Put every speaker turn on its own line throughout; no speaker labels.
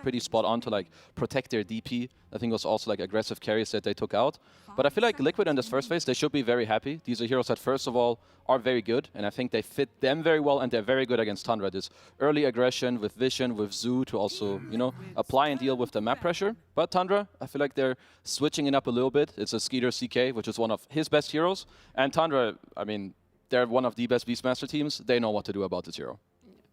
pretty spot on to like protect their DP. I think it was also like aggressive carries that they took out. But I feel like Liquid in this first phase, they should be very happy. These are heroes that, first of all, are very good, and I think they fit them very well, and they're very good against Tundra. This early aggression with Vision, with Zoo to also, you know, apply and deal with the map pressure. But Tundra, I feel like they're switching it up a little bit. It's a Skeeter CK, which is one of his best heroes. And Tundra, I mean, they're one of the best Beastmaster teams. They know what to do about this hero.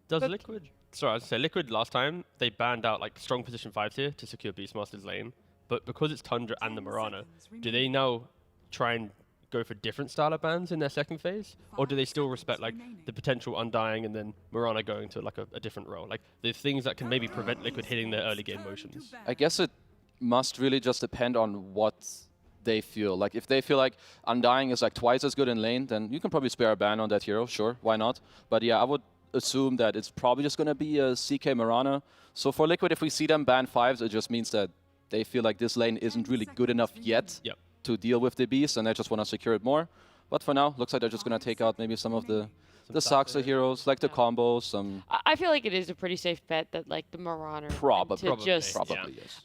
Does Liquid... Sorry, I was going to say, Liquid last time, they banned out like strong position 5 tier to secure Beastmaster's lane. But because it's Tundra and the Mirana, do they now try and go for different style of bans in their second phase? Or do they still respect like the potential Undying and then Mirana going to like a different role? Like the things that can maybe prevent Liquid hitting their early game motions?
I guess it must really just depend on what they feel. Like if they feel like Undying is like twice as good in lane, then you can probably spare a ban on that hero, sure, why not? But yeah, I would assume that it's probably just going to be a CK Mirana. So for Liquid, if we see them ban 5s, it just means that they feel like this lane isn't really good enough yet to deal with the beast, and they just want to secure it more. But for now, looks like they're just going to take out maybe some of the Saxa heroes, like the combos.
I feel like it is a pretty safe bet that like the Mirana
Probably,
yes.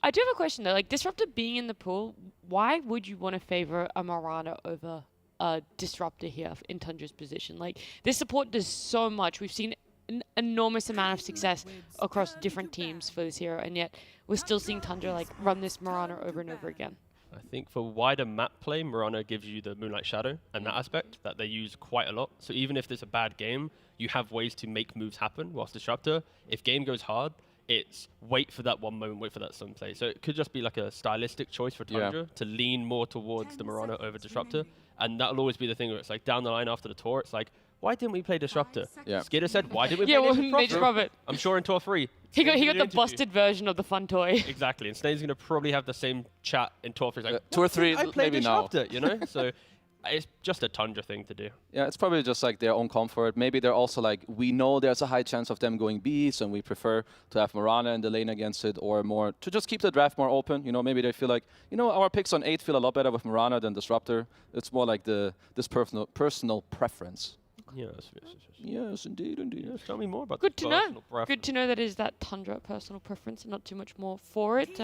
I
do have a question though. Like Disruptor being in the pool, why would you want to favor a Mirana over a Disruptor here in Tundra's position? Like this support does so much. We've seen an enormous amount of success across different teams for this hero, and yet we're still seeing Tundra like run this Mirana over and over again.
I think for wider map play, Mirana gives you the Moonlight Shadow and that aspect that they use quite a lot. So even if there's a bad game, you have ways to make moves happen. Whilst Disruptor, if game goes hard, it's wait for that one moment, wait for that sun play. So it could just be like a stylistic choice for Tundra to lean more towards the Mirana over Disruptor. And that'll always be the thing where it's like down the line after the tour, it's like, why didn't we play Disruptor? Skitter said, why didn't we play
Nature Prophet?
I'm sure in Tour 3.
He got the busted version of the fun toy.
Exactly, and Snade's going to probably have the same chat in Tour 3. Like,
Tour 3,
I played
maybe
Disruptor,
now.
You know? So it's just a Tundra thing to do.
Yeah, it's probably just like their own comfort. Maybe they're also like, we know there's a high chance of them going Beast, and we prefer to have Mirana in the lane against it, or more to just keep the draft more open. You know, maybe they feel like, you know, our picks on 8 feel a lot better with Mirana than Disruptor. It's more like this personal preference.
Yes, indeed. Yes, tell me more about
Good to know. Good to know that is that Tundra personal preference and not too much more for it.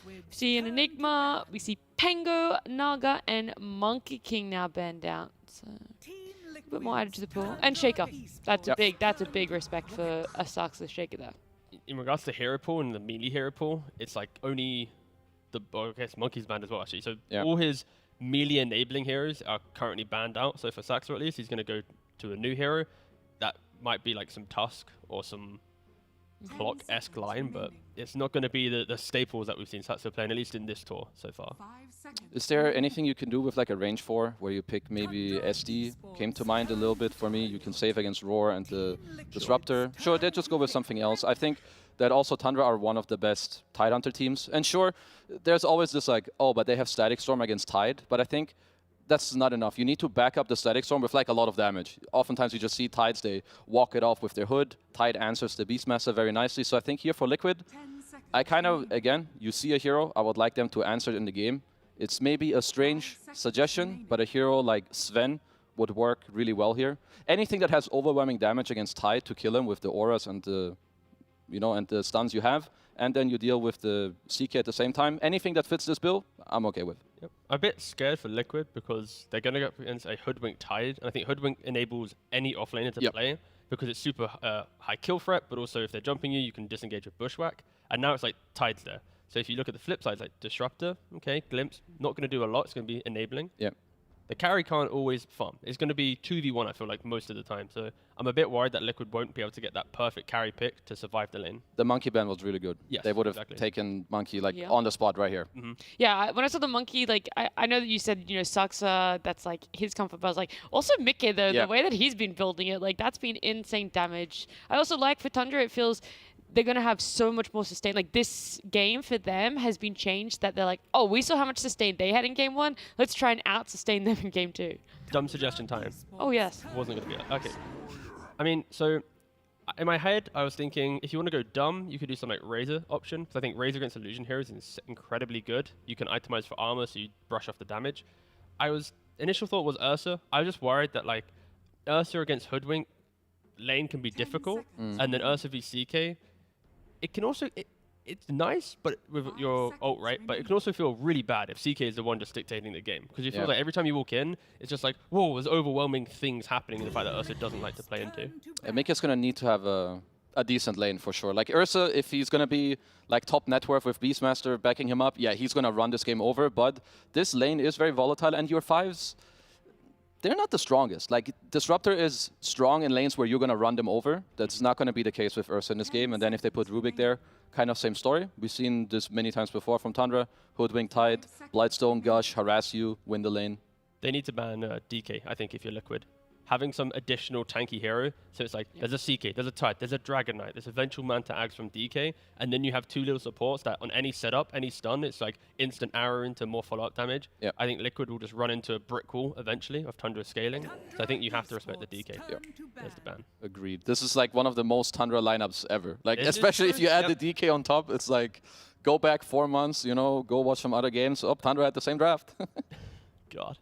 We see an Enigma, we see Pango, Naga, and Monkey King now banned out. So a bit more added to the pool. And Shaker. That's a big respect for a Saxa Shaker there.
In regards to hero pool and the melee hero pool, it's like only I guess Monkey's banned as well actually. So all his melee enabling heroes are currently banned out. So for Saxa at least, he's going to go to a new hero that might be like some Tusk or some Clock-esque line, but it's not going to be the staples that we've seen Saxa playing, at least in this tour so far.
Is there anything you can do with like a range 4 where you pick maybe SD? Came to mind a little bit for me. You can save against Roar and the Disruptor. Sure, they just go with something else. I think that also Tundra are one of the best Tidehunter teams. And sure, there's always this like, oh, but they have Static Storm against Tide. But I think that's not enough. You need to back up the Static Storm with like a lot of damage. Oftentimes you just see Tides, they walk it off with their hood. Tide answers the Beastmaster very nicely. So I think here for Liquid, I kind of, again, you see a hero, I would like them to answer it in the game. It's maybe a strange suggestion, but a hero like Sven would work really well here. Anything that has overwhelming damage against Tide to kill him with the auras and the, you know, and the stuns you have, and then you deal with the CK at the same time. Anything that fits this bill, I'm okay with.
Yep. I'm a bit scared for Liquid because they're going to go up against a Hoodwink Tide, and I think Hoodwink enables any offlaner to play because it's super high kill threat, but also if they're jumping you, you can disengage with Bushwhack. And now it's like Tide's there. So if you look at the flip side, it's like Disruptor, okay, Glimpse, not going to do a lot, it's going to be enabling.
Yeah.
The carry can't always farm. It's going to be 2v1, I feel like, most of the time. So I'm a bit worried that Liquid won't be able to get that perfect carry pick to survive the lane.
The Monkey ban was really good.
Yes,
they would have taken Monkey like on the spot right here.
Yeah, when I saw the Monkey, like I know that you said, you know, Saxa, that's like his comfort, but I was like, also Mickey, the way that he's been building it, like that's been insane damage. I also like for Tundra, it feels they're going to have so much more sustain. Like this game for them has been changed that they're like, oh, we saw how much sustain they had in game 1. Let's try and out-sustain them in game 2.
Dumb suggestion time.
Oh, yes.
Wasn't going to be it. Okay. I mean, so in my head, I was thinking if you want to go dumb, you could do something like Razor option. Because I think Razor against Illusion Heroes is incredibly good. You can itemize for armor, so you brush off the damage. Initial thought was Ursa. I was just worried that like Ursa against Hoodwink lane can be difficult. And then Ursa v CK, it can also, it's nice, but with your ult, right? But it can also feel really bad if CK is the one just dictating the game. Because you feel like every time you walk in, it's just like, whoa, there's overwhelming things happening in the fact that Ursa doesn't like to play into.
And Mika's going to need to have a decent lane for sure. Like Ursa, if he's going to be like top net worth with Beastmaster backing him up, yeah, he's going to run this game over. But this lane is very volatile, and your fives, they're not the strongest. Like, Disruptor is strong in lanes where you're going to run them over. That's not going to be the case with Ursa in this game. And then if they put Rubik there, kind of same story. We've seen this many times before from Tundra. Hoodwink Tide, Blightstone, Gush, harass you, win the lane.
They need to ban DK, I think, if you're Liquid. Having some additional tanky hero, so it's like, there's a CK, there's a Tide, there's a Dragon Knight, there's eventual Manta Ags from DK, and then you have two little supports that on any setup, any stun, it's like instant arrow into more follow-up damage.
Yep.
I think Liquid will just run into a brick wall eventually of Tundra scaling, so I think you have to respect the DK.
Yep.
There's the ban.
Agreed. This is like one of the most Tundra lineups ever. Like,
It is
especially if
true.
you add the DK on top, it's like, go back 4 months, you know, go watch some other games. Oh, Tundra had the same draft.
God.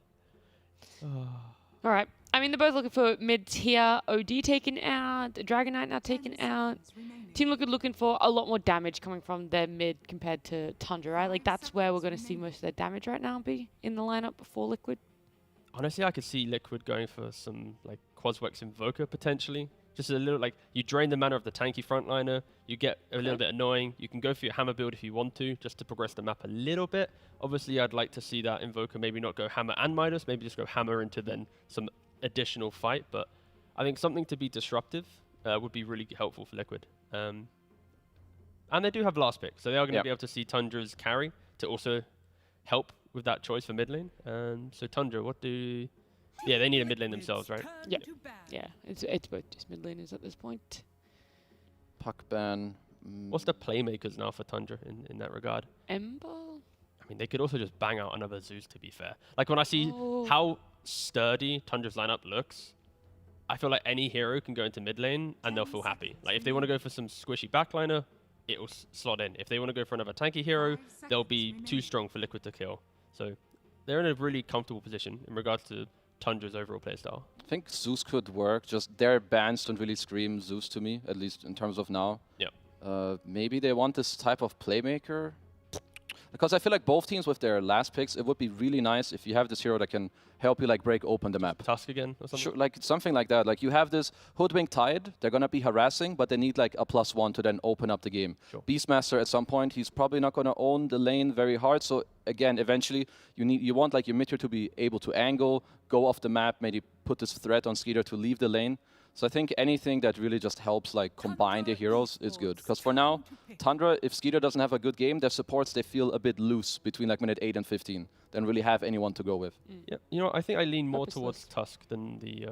All right. I mean, they're both looking for mid-tier. OD taken out. Dragon Knight now taken out. Team Liquid looking for a lot more damage coming from their mid compared to Tundra, right? Like, that's where we're going to see most of their damage right now be in the lineup before Liquid.
Honestly, I could see Liquid going for some like Quaswex Invoker potentially. Just a little, like, you drain the mana of the tanky frontliner, you get a little bit annoying. You can go for your hammer build if you want to, just to progress the map a little bit. Obviously, I'd like to see that Invoker maybe not go hammer and Midas, maybe just go hammer into then some additional fight. But I think something to be disruptive would be really helpful for Liquid. And they do have last pick, so they are going to be able to see Tundra's carry to also help with that choice for mid lane. So Tundra, what do... Yeah, they need a mid lane themselves, right?
Yeah. Yeah, it's both just mid laners at this point.
Puck ban.
What's the playmakers now for Tundra in that regard?
Ember?
I mean, they could also just bang out another Zeus, to be fair. Like, when I see how sturdy Tundra's lineup looks, I feel like any hero can go into mid lane and they'll feel happy. Like, if they want to go for some squishy backliner, it will slot in. If they want to go for another tanky hero, they'll be too strong for Liquid to kill. So they're in a really comfortable position in regards to Tundra's overall playstyle.
I think Zeus could work. Just their bans don't really scream Zeus to me, at least in terms of now.
Yeah.
Maybe they want this type of playmaker. Because I feel like both teams with their last picks, it would be really nice if you have this hero that can help you like break open the map.
Tusk again or something?
Sure, like something like that. Like you have this Hoodwink Tide, they're gonna be harassing, but they need like a +1 to then open up the game.
Sure.
Beastmaster at some point, he's probably not gonna own the lane very hard. So again, eventually you want like your mid to be able to angle, go off the map, maybe put this threat on Skeeter to leave the lane. So I think anything that really just helps like combine the heroes is good. Because for now, Tundra, if Skeeter doesn't have a good game, their supports, they feel a bit loose between like minute 8 and 15. They don't really have anyone to go with.
Yeah, you know, I think I lean more towards Tusk than the...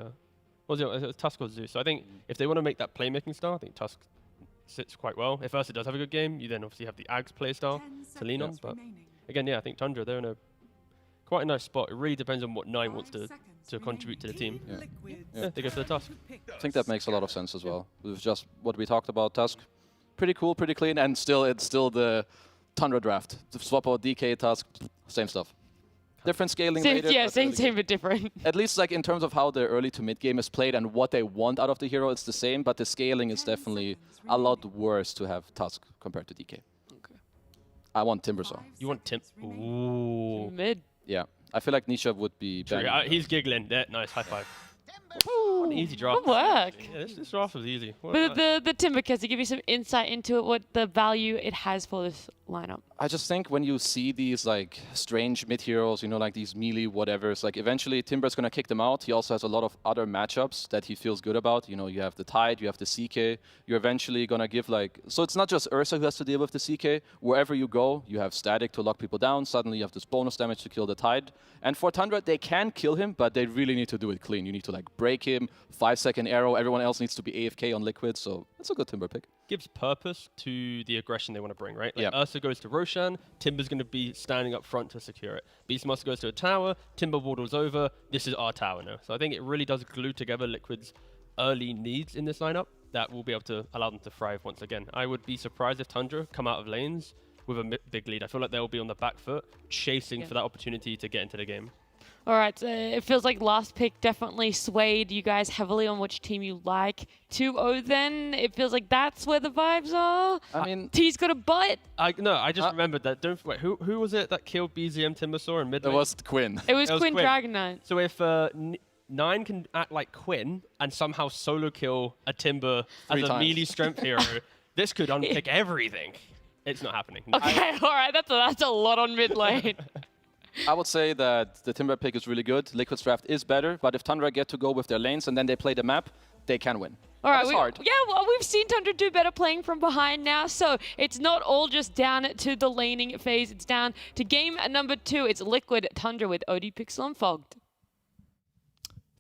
what was it? Tusk or Zeus. So I think if they want to make that playmaking style, I think Tusk sits quite well. If Ursa does have a good game, you then obviously have the Ags playstyle to lean on. But again, yeah, I think Tundra, they're in a quite a nice spot. It really depends on what Nine wants to contribute to the team. Yeah, they go for the Tusk.
I think that makes a lot of sense as well. With just what we talked about, Tusk. Pretty cool, pretty clean, and still it's still the Tundra draft. The swap out DK, Tusk, same stuff. Different scaling rated,
Yeah,
but
same,
really
same, but different.
at least like in terms of how the early to mid game is played and what they want out of the hero, it's the same, but the scaling is definitely a lot worse to have Tusk compared to DK.
Okay.
I want Timbersaw.
You want Tim? Ooh.
Mid.
Yeah, I feel like Nisha would be
True.
banging.
He's giggling. There, nice, high five. What an easy draft.
Good work.
Yeah, this draft was easy.
But the Timber Kids, to give you some insight into it, what the value it has for this lineup.
I just think when you see these like strange mid heroes, you know, like these melee whatevers, like eventually Timber's gonna kick them out. He also has a lot of other matchups that he feels good about. You know, you have the Tide, you have the CK. You're eventually gonna give like, so it's not just Ursa who has to deal with the CK. Wherever you go, you have static to lock people down. Suddenly you have this bonus damage to kill the Tide. And for Tundra, they can kill him, but they really need to do it clean. You need to like break him, 5-second arrow. Everyone else needs to be AFK on Liquid. So it's a good Timber pick.
Gives purpose to the aggression they want to bring, right? Like
Yeah.
Ursa goes to Roshan, Timber's going to be standing up front to secure it. Beastmaster goes to a tower, Timber waddles over, this is our tower now. So I think it really does glue together Liquid's early needs in this lineup that will be able to allow them to thrive once again. I would be surprised if Tundra come out of lanes with a big lead. I feel like they'll be on the back foot, chasing for that opportunity to get into the game.
All right, so it feels like last pick definitely swayed you guys heavily on which team you like. 2-0 then, it feels like that's where the vibes are.
I mean,
T's got a butt.
No, I just remembered that. Wait, who was it that killed BZM Timbersaw in mid
it
lane?
was Quinn.
It was Quinn Dragon Knight.
So if Nine can act like Quinn and somehow solo kill a Timber as a melee strength hero, this could unpick everything. It's not happening.
Okay, all right, that's a lot on mid lane.
I would say that the Timber pick is really good. Liquid's draft is better, but if Tundra get to go with their lanes and then they play the map, they can win.
All right,
it's hard.
Yeah, well, we've seen Tundra do better playing from behind now, so it's not all just down to the laning phase. It's down to game number 2. It's Liquid Tundra with OD Pixel and Fogged.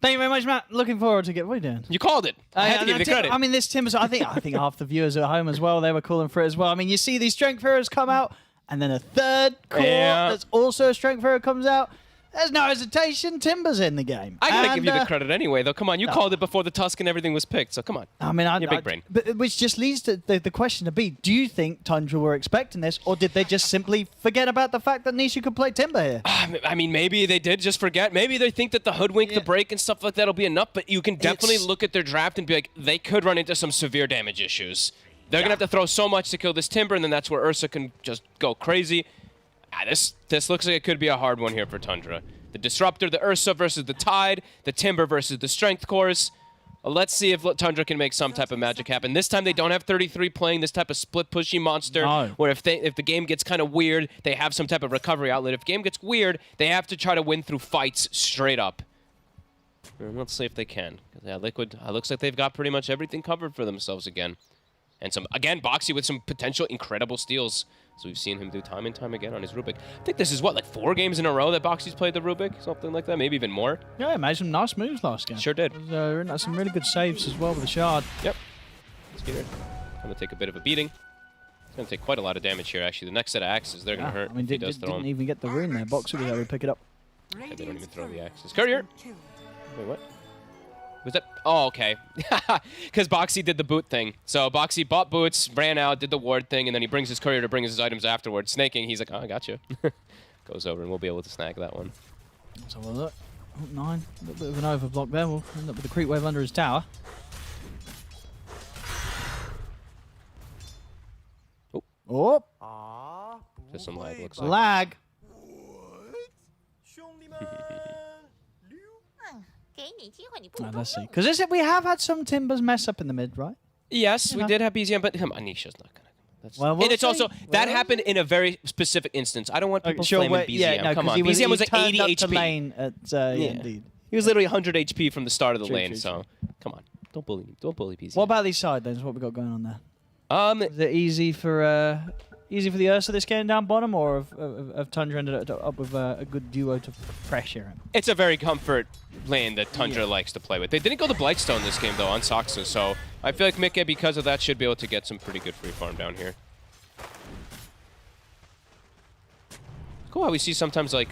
Thank you very much, Matt. Looking forward to what are you doing?
You called it. I had to give you the credit.
I mean, this Timber, I think half the viewers at home as well, they were calling for it as well. I mean, you see these strength heroes come out, and then a third core that's also a strength hero comes out. There's no hesitation. Timber's in the game.
I gotta give you the credit anyway, though. Come on, you called it before the Tusk and everything was picked, so come on.
I mean,
you're big brain.
But which just leads to the question to be: do you think Tundra were expecting this, or did they just simply forget about the fact that Nisha could play Timber here?
I mean, maybe they did just forget. Maybe they think that the hoodwink, the break, and stuff like that will be enough. But you can definitely look at their draft and be like, they could run into some severe damage issues. They're gonna have to throw so much to kill this Timber, and then that's where Ursa can just go crazy. This looks like it could be a hard one here for Tundra. The Disruptor, the Ursa versus the Tide, the Timber versus the Strength Cores. Let's see if Tundra can make some type of magic happen. This time they don't have 33 playing this type of split pushy monster, where if the game gets kind of weird, they have some type of recovery outlet. If the game gets weird, they have to try to win through fights straight up. And let's see if they can. Yeah, Liquid, looks like they've got pretty much everything covered for themselves again. And again, Boxy with some potential incredible steals. So we've seen him do time and time again on his Rubik. I think this is, what, like 4 games in a row that Boxy's played the Rubik? Something like that, maybe even more.
Yeah, I made some nice moves last game.
Sure did.
Some really good saves as well with the shard.
Yep. Let's get it. I'm going to take a bit of a beating. It's going to take quite a lot of damage here, actually. The next set of axes, they're going to hurt.
I mean, didn't even get the rune there. Boxer was able to pick it up.
Okay, they don't even throw the axes. Courier! Wait, what? Was that? Oh, okay. Because Boxy did the boot thing. So Boxy bought boots, ran out, did the ward thing, and then he brings his courier to bring his items afterwards. Snaking, he's like, oh, I got you. Goes over, and we'll be able to snag that one.
Let's have a look. Oh, 9. A little bit of an overblock there. We'll end up with the creep wave under his tower. Oh.
Just some lag, looks like.
Lag. Let's see. Because we have had some Timbers mess up in the mid, right?
Yes, we did have BZM, but Anisha's not going to.
Well,
and it's also, that happened in a very specific instance. I don't want people flaming BZM.
Yeah, no,
come on, BZM was like 80 HP.
Lane at, Indeed.
He was literally 100 HP from the start of the lane, so come on. Don't bully BZM.
What about these side lanes? What we got going on there? Is it easy for the Ursa this game down bottom, or have Tundra ended up with a good duo to pressure him?
It's a very comfort lane that Tundra likes to play with. They didn't go to Blightstone this game, though, on Soxa, so I feel like Mikke, because of that, should be able to get some pretty good free farm down here. Cool how we see sometimes, like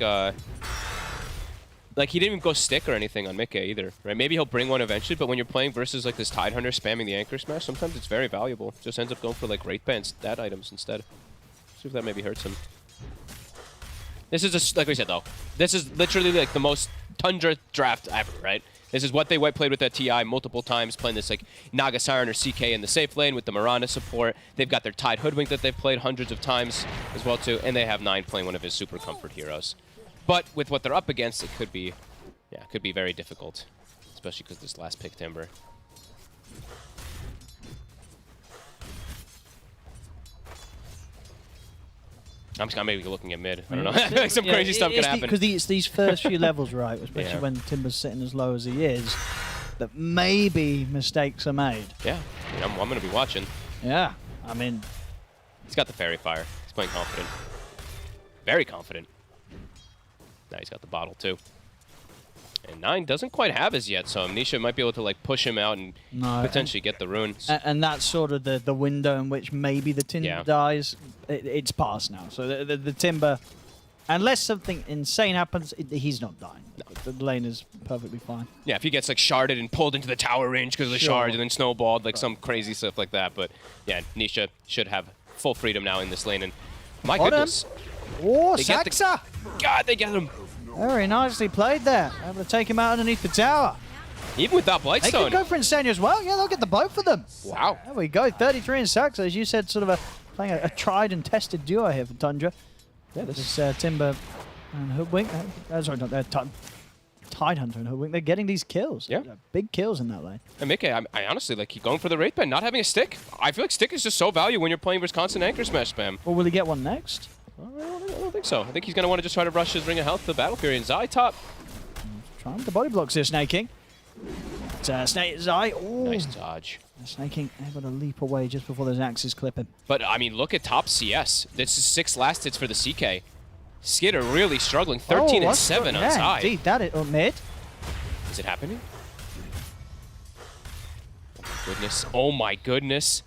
he didn't even go stick or anything on Mikke either, right? Maybe he'll bring one eventually, but when you're playing versus, like, this Tidehunter spamming the Anchor Smash, sometimes it's very valuable. Just ends up going for, like, Wraith Band stat items instead. See if that maybe hurts him. This is, like we said, though, this is literally, like, the most Tundra draft ever, right? This is what they played with that TI multiple times, playing this, like, Naga Siren or CK in the safe lane with the Mirana support. They've got their Tide Hoodwink that they've played hundreds of times as well, too, and they have 9 playing one of his super comfort heroes. But with what they're up against, it could be very difficult, especially because this last pick Timber. I'm just maybe looking at mid. I don't know. Like some crazy stuff could happen.
Because these first few levels, right, especially when Timber's sitting as low as he is, that maybe mistakes are made.
Yeah, I mean, I'm going to be watching.
Yeah, I mean...
He's got the Fairy Fire. He's playing confident. Very confident. Now he's got the bottle, too. And 9 doesn't quite have his yet, so Amnesia might be able to like push him out and potentially get the rune.
And that's sort of the window in which maybe the Timber dies. It's past now. So the Timber, unless something insane happens, he's not dying. No. The lane is perfectly fine.
Yeah, if he gets like sharded and pulled into the tower range because of the shard and then snowballed, like some crazy stuff like that. But yeah, Nisha should have full freedom now in this lane. And my goodness.
Oh, Saxa!
God, they get him.
Very nicely played there. Able to take him out underneath the tower.
Even without
They could
Blightstone.
go for Insania as well. Yeah, they'll get the both of them.
Wow.
There we go. 33 in Sax, as you said, sort of playing a tried and tested duo here for Tundra.
Yeah,
This is Timber and Hoodwink. Sorry, not Tidehunter and Hoodwink. They're getting these kills.
Yeah.
Big kills in that lane.
And Mickey, I honestly like keep going for the Wraith Band, not having a stick. I feel like stick is just so valuable when you're playing versus constant Anchor Smash spam.
Well, will he get one next?
I don't think so. I think he's going to want to just try to rush his Ring of Health to the battle period. Zai top.
Trying the body blocks here, Snake King. Snake Zai. Ooh.
Nice dodge.
Snake King able to leap away just before those axes clip him.
But, I mean, look at top CS. This is 6 last hits for the CK. Skidder really struggling. 13 and 7 on Zai.
Indeed, that is mid.
Is it happening? Oh my goodness. Oh my goodness.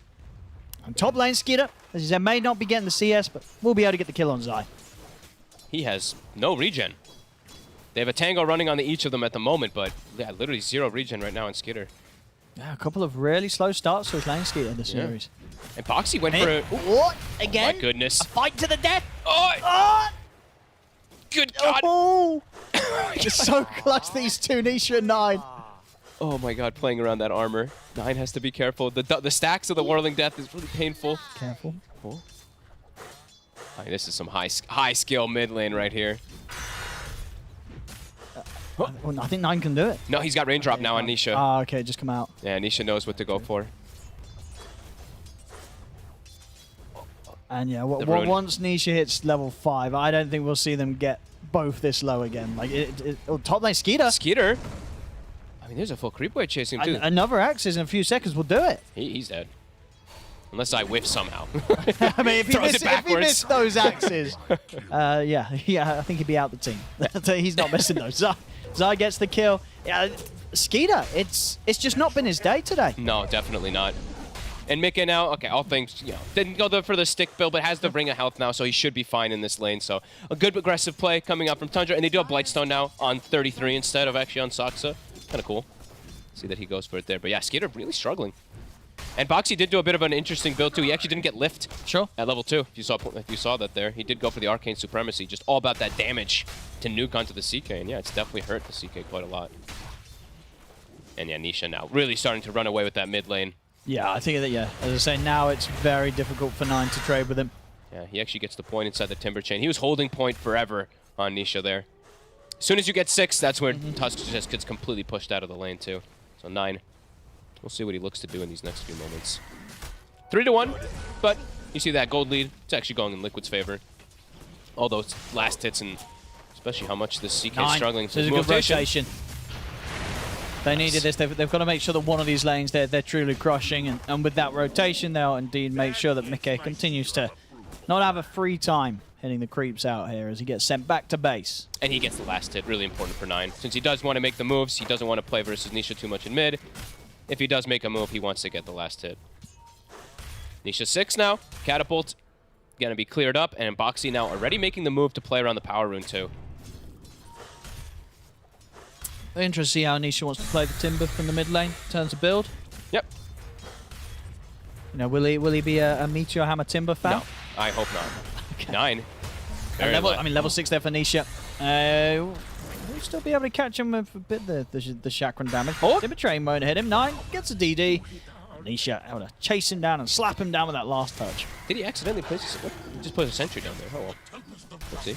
And top lane Skidder, as he said, may not be getting the CS, but will be able to get the kill on Zai.
He has no regen. They have a tango running on each of them at the moment, but yeah, literally 0 regen right now on Skidder.
Yeah, a couple of really slow starts for his lane Skidder in the series.
And Boxy went for a...
What? Again?
My goodness.
A fight to the death?
Oh!
Oh!
Good God!
Oh! Just so clutch, these two, Nisha and 9.
Oh my God, playing around that armor. 9 has to be careful. The stacks of the Whirling Death is really painful.
Careful.
Oh. This is some high skill mid lane right here.
Well, I think 9 can do it.
No, he's got raindrop now on Nisha.
Ah, okay, just come out.
Yeah, Nisha knows what to go for.
And yeah,
Rune.
once Nisha hits level 5, I don't think we'll see them get both this low again. Like, top lane Skeeter.
Skeeter? I mean, there's a full creep wave chasing him too.
Another axis in a few seconds will do it.
He's dead. Unless I whiff somehow.
I mean, if he missed those axes, yeah, I think he'd be out the team. He's not missing those. Zai gets the kill. Yeah, Skeeter, it's just not been his day today.
No, definitely not. And Mika now, okay, all things, didn't go for the stick build, but has the Ring of Health now, so he should be fine in this lane. So a good aggressive play coming up from Tundra, and they do have Blightstone now on 33 instead of actually on Saksa. Kind of cool. See that he goes for it there. But yeah, Skeeter really struggling. And Boxy did do a bit of an interesting build too. He actually didn't get lift.
Sure.
At level 2. If you saw that there, he did go for the Arcane Supremacy, just all about that damage to nuke onto the CK. And yeah, it's definitely hurt the CK quite a lot. And yeah, Nisha now really starting to run away with that mid lane.
Yeah, I think that, yeah, as I say, now it's very difficult for 9 to trade with him.
Yeah, he actually gets the point inside the Timber Chain. He was holding point forever on Nisha there. As soon as you get 6, that's where Tusk just gets completely pushed out of the lane too. So 9. We'll see what he looks to do in these next few moments. 3-1, but you see that gold lead. It's actually going in Liquid's favor. All those last hits, and especially how much this CK is struggling.
So there's a good rotation. They needed this. They've got to make sure that one of these lanes they're truly crushing, and with that rotation, they'll indeed make sure that Mickey continues to not have a free time hitting the creeps out here as he gets sent back to base.
And he gets the last hit, really important for 9. Since he does want to make the moves, he doesn't want to play versus Nisha too much in mid. If he does make a move, he wants to get the last hit. Nisha 6 now. Catapult going to be cleared up, and Boxy now already making the move to play around the power rune too.
Interesting to see how Nisha wants to play the Timber from the mid lane in terms of build.
Yep.
You know, will he be a Meteor Hammer Timber fan?
No, I hope not.
Okay.
9.
Level 6 there for Nisha. We'll still be able to catch him with a bit of the chakram damage.
Oh.
Timber Train won't hit him. 9 gets a DD. Nisha able to chase him down and slap him down with that last touch.
Did he accidentally place he just put a sentry down there? Oh well. Let's see.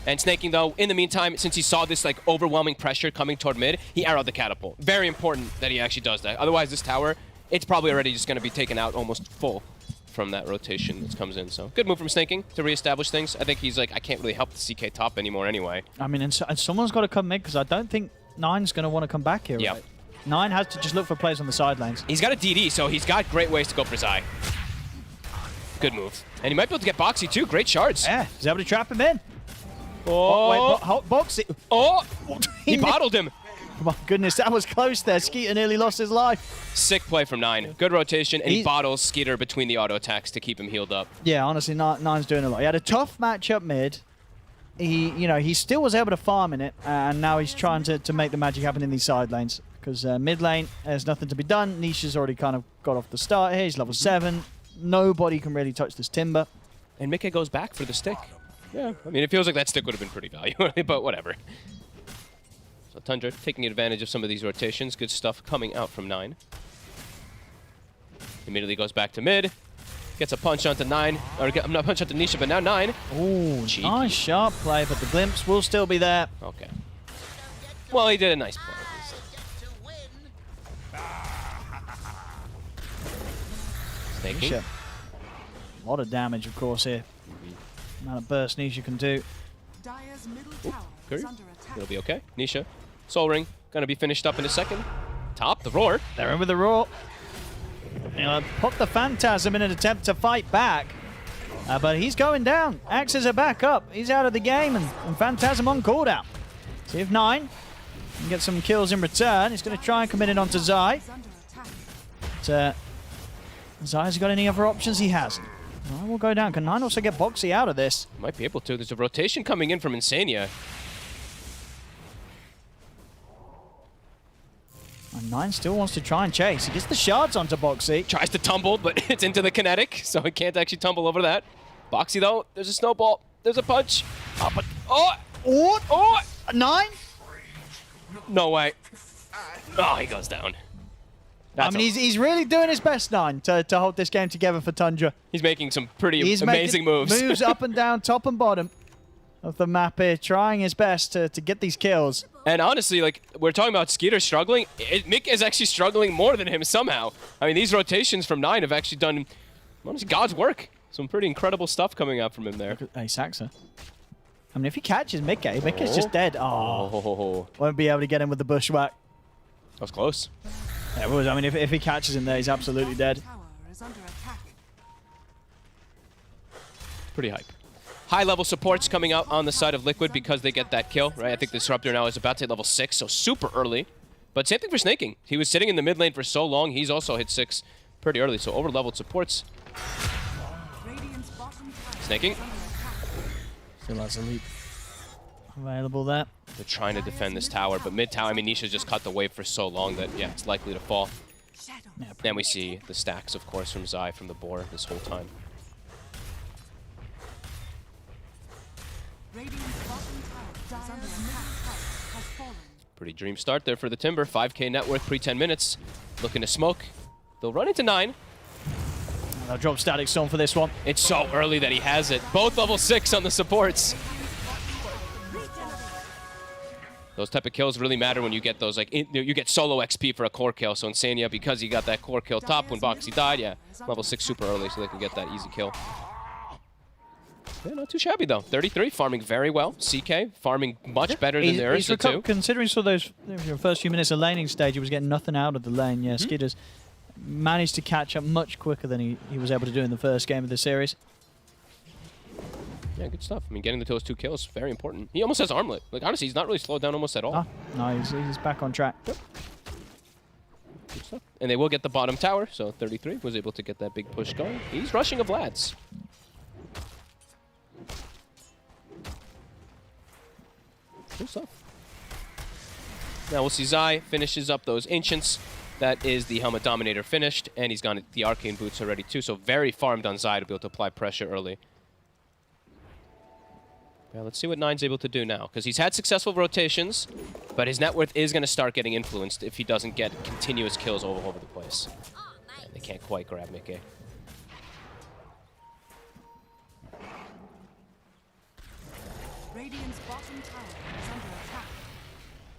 And Snaking, though, in the meantime, since he saw this like overwhelming pressure coming toward mid, he arrowed the catapult. Very important that he actually does that. Otherwise, this tower, it's probably already just going to be taken out almost full from that rotation that comes in. So good move from Snaking to reestablish things. I think he's like, I can't really help the CK top anymore anyway.
I mean, and someone's got to come mid because I don't think 9's going to want to come back here.
Yeah.
Right? 9 has to just look for plays on the side lanes.
He's got a DD, so he's got great ways to go for Zai. Good move. And he might be able to get Boxy too. Great shards.
Yeah, he's able to trap him in.
Oh,
wait, Boxy.
Oh, he bottled him.
My goodness, that was close there. Skeeter nearly lost his life.
Sick play from 9. Good rotation, and he bottles Skeeter between the auto attacks to keep him healed up.
Yeah, honestly, 9's doing a lot. He had a tough matchup mid. He still was able to farm in it, and now he's trying to make the magic happen in these side lanes. Because mid lane, there's nothing to be done. Nisha's already kind of got off the start here. He's level 7. Nobody can really touch this Timber.
And Mika goes back for the stick. Yeah, I mean, it feels like that stick would have been pretty valuable, but whatever. So Tundra taking advantage of some of these rotations. Good stuff coming out from 9. Immediately goes back to mid. Gets a punch onto 9. Or I'm not punch onto Nisha, but now 9.
Ooh,
Cheeky.
nice sharp play, but the glimpse will still be there.
Okay. Well, he did a nice play. Snaking.
Nisha. A lot of damage, of course, here. Amount of burst Nisha can do.
Curry. It'll be okay. Nisha. Soul Ring. Gonna be finished up in a second. Top, the roar.
They're in with the roar. Pop the Phantasm in an attempt to fight back. But he's going down. Axes are back up. He's out of the game, and Phantasm on cooldown. See if 9 can get some kills in return. He's going to try and commit it onto Zai. But Zai's got any other options? He hasn't. 9 will go down. Can 9 also get Boxy out of this?
Might be able to. There's a rotation coming in from Insania.
And 9 still wants to try and chase. He gets the shards onto Boxy.
Tries to tumble, but it's into the kinetic, so he can't actually tumble over that. Boxy, though, there's a snowball. There's a punch.
Oh, but
Oh!
oh, 9?
No way. Oh, he goes down.
I mean, he's really doing his best, 9, to hold this game together for Tundra.
He's making some pretty
He's
amazing
making
moves.
Moves up and down, top and bottom of the map here, trying his best to get these kills.
And honestly, like, we're talking about Skeeter struggling. Mick is actually struggling more than him somehow. I mean, these rotations from 9 have actually done, honestly, God's work. Some pretty incredible stuff coming out from him there.
Hey, Saxa. I mean, if he catches Mickey is just dead. Oh, won't be able to get him with the bushwhack.
That was close.
Yeah, it was. I mean, if he catches him there, he's absolutely dead.
Pretty hype. High-level supports coming out on the side of Liquid because they get that kill, right? I think the Disruptor now is about to hit level 6, so super early. But same thing for Snaking. He was sitting in the mid lane for so long, he's also hit 6 pretty early, so over-leveled supports. Snaking.
Still has a leap available there.
They're trying to defend this tower, but mid-tower, I mean, Nisha's just cut the wave for so long that, yeah, it's likely to fall.
Yeah,
Then we see the stacks, of course, from Zai from the boar this whole time. Pretty dream start there for the Timber. 5k net worth pre-10 minutes. Looking to smoke. They'll run into 9.
They'll drop Static Storm for this one.
It's so early that he has it. Both level 6 on the supports. Those type of kills really matter when you get those, like, you get solo XP for a core kill. So Insania, because he got that core kill top when Boxy died, yeah, level 6 super early so they can get that easy kill. Yeah, not too shabby though. 33, farming very well. CK, farming much better than theirs, too.
Considering those first few minutes of laning stage, he was getting nothing out of the lane. Yeah, Skidder's managed to catch up much quicker than he was able to do in the first game of the series.
Yeah, good stuff. I mean, getting those 2 kills, very important. He almost has armlet. Like, honestly, he's not really slowed down almost at all.
No, he's back on track.
Yep. Good stuff. And they will get the bottom tower, so 33 was able to get that big push going. He's rushing a Vlad's. Good stuff. Now we'll see Zai finishes up those Ancients. That is the Helmet Dominator finished, and he's got the Arcane Boots already too, so very farmed on Zai to be able to apply pressure early. Yeah, let's see what 9's able to do now, because he's had successful rotations, but his net worth is going to start getting influenced if he doesn't get continuous kills all over the place. Yeah, they can't quite grab Mickey.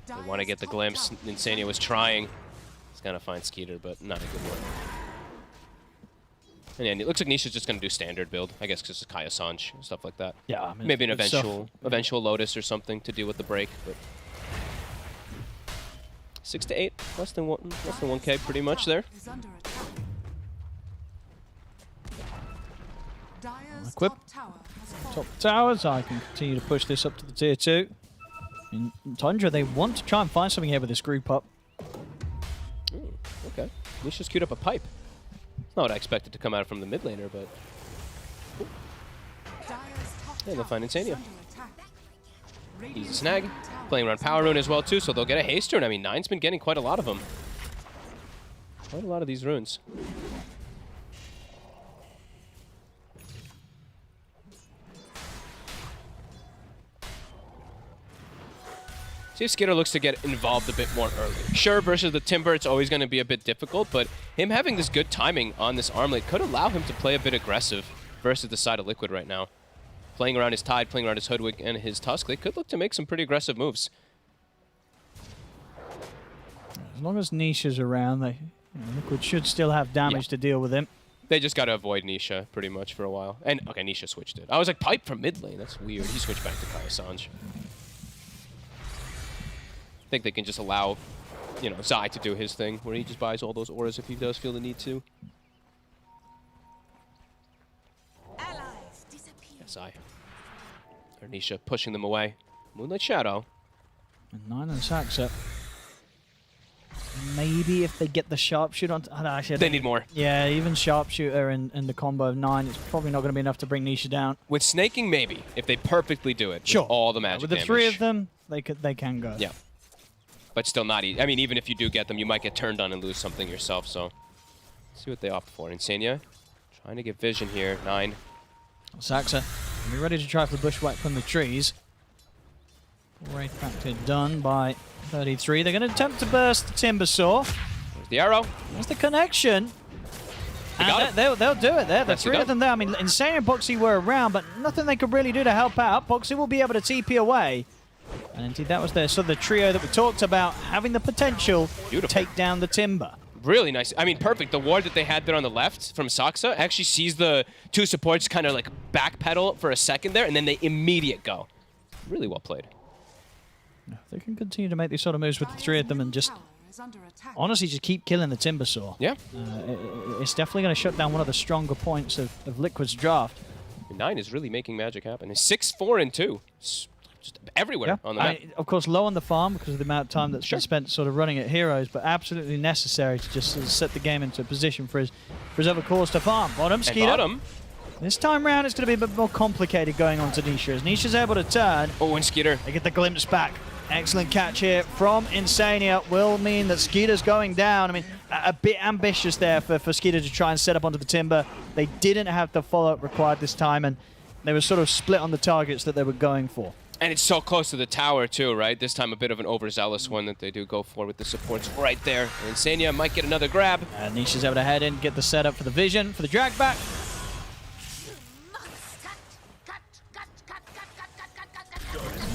They want to get the glimpse. Insania was trying. He's going to find Skeeter, but not a good one. And yeah, it looks like Nisha's just going to do standard build, I guess, because it's Kaya Sanj and stuff like that.
Yeah, I mean,
maybe an eventual Lotus or something to deal with the break, but 6 to 8, less than 1k, pretty much there.
Equip. Top towers. I can continue to push this up to the tier 2. In Tundra, they want to try and find something here with this group up.
Okay. Nisha's queued up a pipe. It's not what I expected to come out from the mid laner, but... Ooh. Yeah, they'll find Insania. Easy snag. Playing around Power Rune as well, too, so they'll get a haste rune. I mean, 9's been getting quite a lot of them. Quite a lot of these runes. See if Skitter looks to get involved a bit more early. Sure, versus the Timber, it's always going to be a bit difficult, but him having this good timing on this armlet could allow him to play a bit aggressive versus the side of Liquid right now. Playing around his Tide, playing around his Hoodwink, and his Tusk, they could look to make some pretty aggressive moves.
As long as Nisha's around, Liquid should still have damage to deal with him.
They just got to avoid Nisha pretty much for a while. And, okay, Nisha switched it. I was like, Pipe from mid lane. That's weird. He switched back to Kaya Sanj. I think they can just allow, you know, Zai to do his thing, where he just buys all those auras if he does feel the need to. Yeah, Zai. Or Nisha pushing them away. Moonlight Shadow.
And 9 and Saxa. Maybe if they get the Sharpshooter on... actually,
They need more.
Yeah, even Sharpshooter and the combo of 9, it's probably not going to be enough to bring Nisha down.
With snaking, maybe, if they perfectly do it.
Sure.
With all the magic
With the
damage.
3 of them, they can go.
Yeah. But still not easy. I mean, even if you do get them, you might get turned on and lose something yourself, so... Let's see what they opt for. Insania, trying to get vision here. 9.
Saxa, be ready to try for the bushwhack from the trees. Right factor done by 33. They're going to attempt to burst the Timber Saw.
There's the arrow.
There's the connection.
got
And they'll do it there. The
Nicely
3 of
done.
them there. I mean, Insane and Boxy were around, but nothing they could really do to help out. Boxy will be able to TP away. And indeed, that was the trio that we talked about, having the potential to take down the Timber.
Really nice. I mean, perfect. The ward that they had there on the left from Saxa actually sees the 2 supports kind of like backpedal for a second there, and then they immediate go. Really well played.
They can continue to make these sort of moves with the 3 of them and just honestly just keep killing the Timber Saw.
Yeah.
It's definitely going to shut down one of the stronger points of Liquid's draft.
9 is really making magic happen. It's 6, 4, and 2. It's just everywhere on the map.
Of course, low on the farm because of the amount of time that's
Sure.
been spent sort of running at heroes, but absolutely necessary to just sort of set the game into a position for his other cores to farm. Bottom,
And
Skeeter.
bottom.
This time round, it's going to be a bit more complicated going on to Nisha. As Nisha's able to turn,
Oh, and Skeeter.
they get the glimpse back. Excellent catch here from Insania. Will mean that Skeeter's going down. I mean, a bit ambitious there for Skeeter to try and set up onto the Timber. They didn't have the follow-up required this time, and they were sort of split on the targets that they were going for.
And it's so close to the tower, too, right? This time a bit of an overzealous one that they do go for with the supports right there. And Insania might get another grab.
Nisha's able to head in, get the setup for the vision, for the drag back.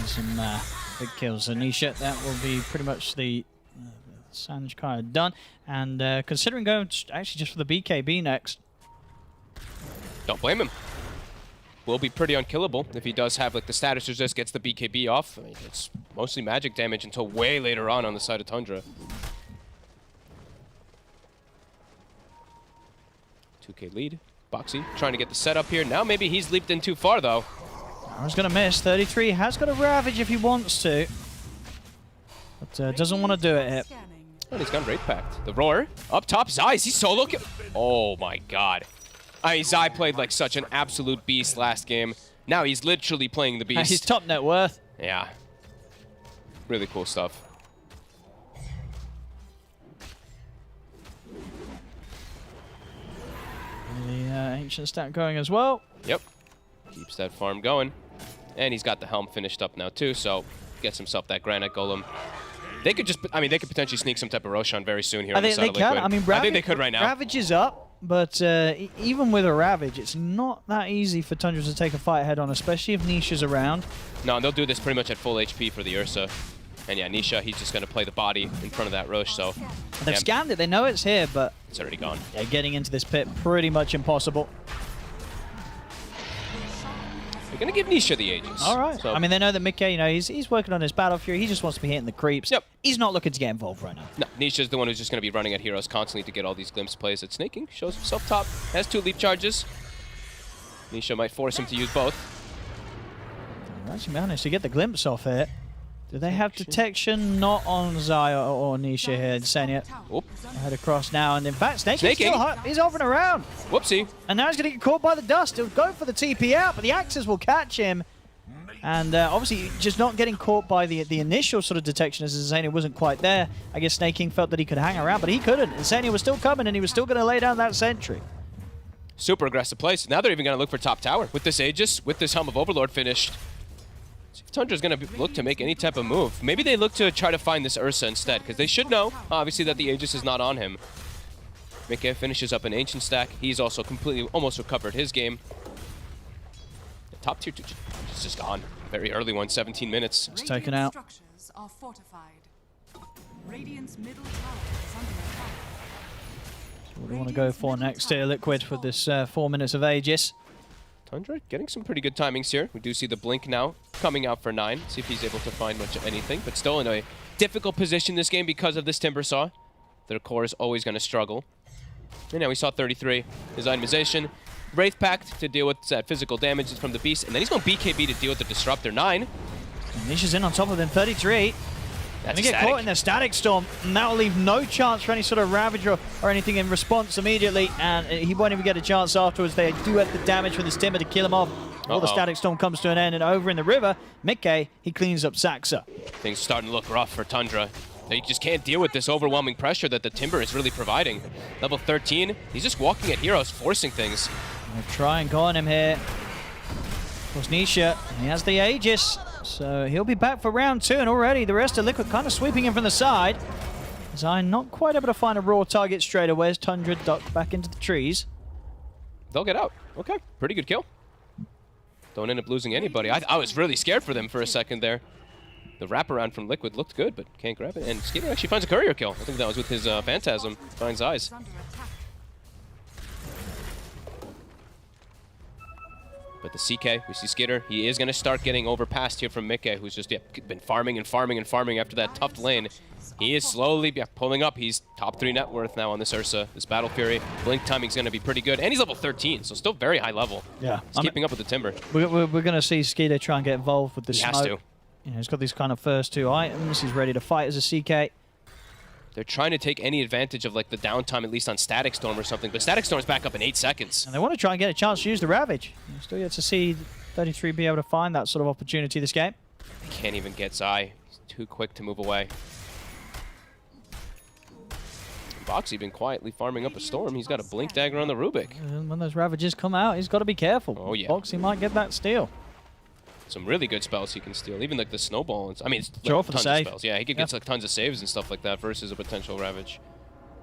Some big kills. So Nisha, that will be pretty much the Sanj kind of done. And considering going actually just for the BKB next.
Don't blame him. Will be pretty unkillable if he does have like the status resist, gets the BKB off. I mean, it's mostly magic damage until way later on the side of Tundra. 2K lead. Boxy trying to get the setup here. Now maybe he's leaped in too far though.
I was going to miss. 33 has got a Ravage if he wants to. But doesn't want to do it here.
Oh, he's gone Wraith Pact. The Roar. Up top, Zai. Is he solo kill? Oh my god. I mean, Zai played like such an absolute beast last game. Now he's literally playing the beast.
He's top net worth.
Yeah. Really cool stuff.
The Ancient Stat going as well.
Yep. Keeps that farm going. And he's got the Helm finished up now too, so gets himself that Granite Golem. They could just, I mean, they could potentially sneak some type of Roshan very soon here on the side of Liquid.
I mean,
I think they could right now.
Ravage is up, but even with a Ravage, it's not that easy for Tundra to take a fight head on, especially if Nisha's around.
No, and they'll do this pretty much at full HP for the Ursa. And yeah, Nisha, he's just going to play the body in front of that Rosh, so...
They've scanned it, they know it's here, but...
It's already gone.
Yeah, getting into this pit, pretty much impossible.
They're going to give Nisha the Aegis.
All right.
So,
I mean, they know that Mickey, you know, he's working on his Battle Fury. He just wants to be hitting the creeps.
Yep.
He's not looking to get involved right now.
no, Nisha's the one who's just going to be running at heroes constantly to get all these glimpse plays at snaking. Shows himself top. Has 2 leap charges. Nisha might force him to use both.
They actually managed to get the glimpse off here. Do they have detection? Not on Zaya or Nisha here. Insania.
Whoop.
Head across now, and in fact, Snake is
Snaking.
still hot. He's hovering around.
Whoopsie.
And now he's going to get caught by the dust. He'll go for the TP out, but the Axes will catch him. And obviously, just not getting caught by the initial sort of detection as Insania wasn't quite there. I guess Snake King felt that he could hang around, but he couldn't. Insania was still coming, and he was still going to lay down that sentry.
Super aggressive plays. Now they're even going to look for top tower with this Aegis, with this Helm of Overlord finished. Tundra's going to look to make any type of move. Maybe they look to try to find this Ursa instead, because they should know, obviously, that the Aegis is not on him. Mickey finishes up an Ancient stack. He's also completely almost recovered his game. The top tier 2 is just gone. Very early one, 17 minutes.
It's taken out.
Structures are fortified. Radiant's middle tower is under attack.
What do we want to go for next here, Liquid, with this 4 minutes of Aegis?
Tundra getting some pretty good timings here. We do see the blink now coming out for 9. See if he's able to find much of anything, but still in a difficult position this game because of this Timber Saw. Their core is always going to struggle. And now we saw 33, his itemization. Wraith Pact to deal with that physical damage from the Beast, and then he's going BKB to deal with the Disruptor. 9.
Nisha's in on top of him, 33.
That's
They get caught in the Static Storm, and that'll leave no chance for any sort of Ravage or anything in response immediately, and he won't even get a chance afterwards. They do have the damage for this Timber to kill him off. All the Static Storm comes to an end, and over in the river, Mickey, he cleans up Saxa.
Things starting to look rough for Tundra. They just can't deal with this overwhelming pressure that the Timber is really providing. Level 13, he's just walking at heroes, forcing things.
They'll try and go on him here. Of course, Nisha, he has the Aegis, so he'll be back for round 2, and already the rest of Liquid kind of sweeping him from the side. Zion not quite able to find a raw target straight away as Tundra ducked back into the trees.
They'll get out. Okay, pretty good kill. Don't end up losing anybody. I was really scared for them for a second there. The wraparound from Liquid looked good, but can't grab it. And Skeeter actually finds a courier kill. I think that was with his Phantasm. Finds Eyes. But the CK, we see Skitter. He is going to start getting overpassed here from Mickey, who's just been farming and farming and farming after that tough lane. He is slowly pulling up. He's top 3 net worth now on this Ursa, this Battle Fury. Blink timing's going to be pretty good. And he's level 13, so still very high level.
Yeah.
He's keeping up with the Timber.
We're going to see Skeeter try and get involved with the
He
smoke.
has to.
You know, he's got these kind of first 2 items. He's ready to fight as a CK.
They're trying to take any advantage of like the downtime, at least on Static Storm or something. But Static Storm's back up in 8 seconds.
And they want to try and get a chance to use the Ravage. You're still yet to see 33 be able to find that sort of opportunity this game.
They can't even get Zai. He's too quick to move away. Boxy been quietly farming up a Storm. He's got a Blink Dagger on the Rubik.
And when those Ravages come out, he's got to be careful.
Oh, yeah.
Boxy might get that steal.
Some really good spells he can steal, even like the Snowball. I mean, it's
Draw for the
tons of
save.
spells. Yeah, he could get like tons of saves and stuff like that versus a potential Ravage.